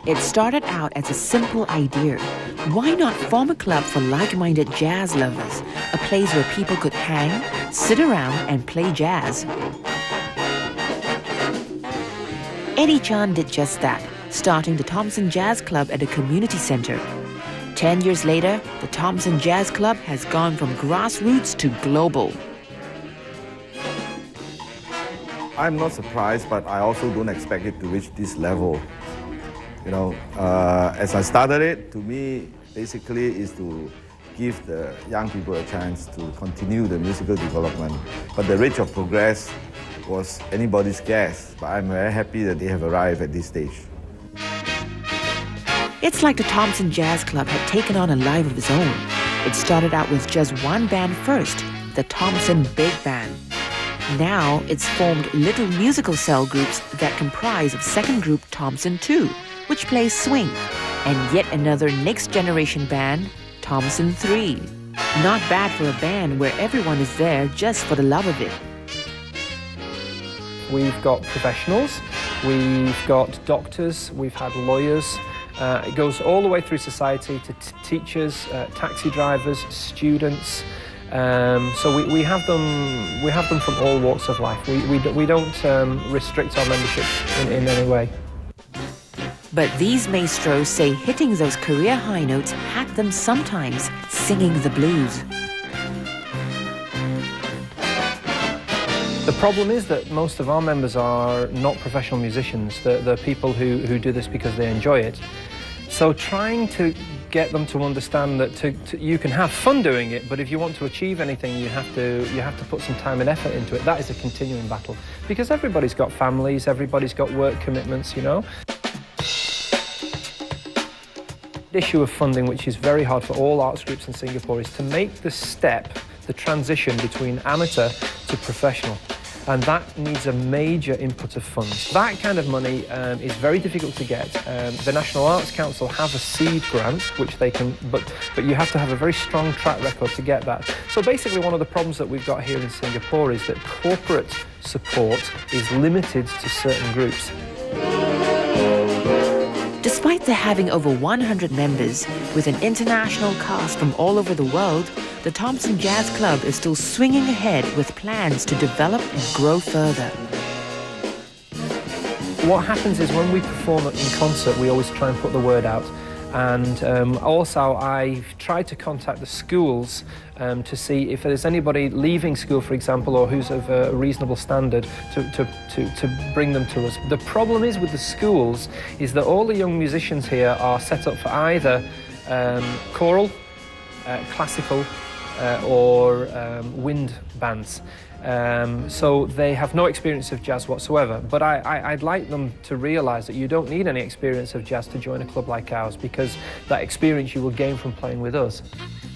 It started out as a simple idea. Why not form a club for like-minded jazz lovers? A place where people could hang, sit around and play jazz. Eddie Chan did just that, starting the Thomson Jazz Club at a community center. 10 years later, the Thomson Jazz Club has gone from grassroots to global. I'm not surprised, but I also don't expect it to reach this level. As I started it, to me, basically is to give the young people a chance to continue the musical development. But the rate of progress was anybody's guess, but I'm very happy that they have arrived at this stage. It's like the Thompson Jazz Club had taken on a life of its own. It started out with just one band first, the Thompson Big Bang. Now it's formed little musical cell groups that comprise of second group Thompson 2, which plays swing, and yet another next generation band, Thompson 3. Not bad for a band where everyone is there just for the love of it. We've got professionals, we've got doctors, we've had lawyers. It goes all the way through society to teachers, taxi drivers, students. So we have them from all walks of life. We don't restrict our membership in any way. But these maestros say hitting those career high notes had them sometimes singing the blues. The problem is that most of our members are not professional musicians. They're people who do this because they enjoy it. So trying to get them to understand that you can have fun doing it, but if you want to achieve anything, you have to put some time and effort into it. That is a continuing battle, because everybody's got families, everybody's got work commitments, The issue of funding, which is very hard for all arts groups in Singapore, is to make the transition between amateur to professional. And that needs a major input of funds. That kind of money is very difficult to get. The National Arts Council have a seed grant, which they can, but you have to have a very strong track record to get that. So basically one of the problems that we've got here in Singapore is that corporate support is limited to certain groups. Despite their having over 100 members, with an international cast from all over the world, the Thompson Jazz Club is still swinging ahead with plans to develop and grow further. What happens is when we perform in concert, we always try and put the word out. And also I've tried to contact the schools to see if there's anybody leaving school, for example, or who's of a reasonable standard to bring them to us. The problem is with the schools is that all the young musicians here are set up for either choral, classical, or wind bands. So they have no experience of jazz whatsoever. But I'd like them to realise that you don't need any experience of jazz to join a club like ours, because that experience you will gain from playing with us.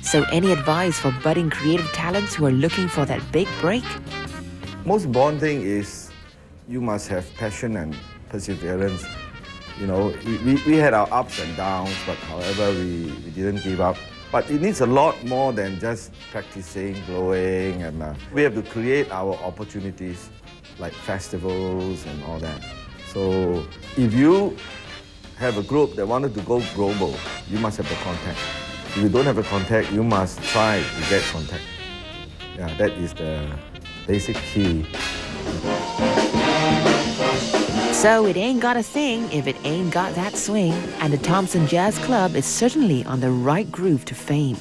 So any advice for budding creative talents who are looking for that big break? Most important thing is you must have passion and perseverance. We had our ups and downs, but however, we didn't give up. But it needs a lot more than just practicing, blowing, and we have to create our opportunities, like festivals and all that. So if you have a group that wanted to go global, you must have the contact. If you don't have a contact, you must try to get contact. Yeah, that is the basic key. So it ain't got a thing if it ain't got that swing, and the Thompson Jazz Club is certainly on the right groove to fame.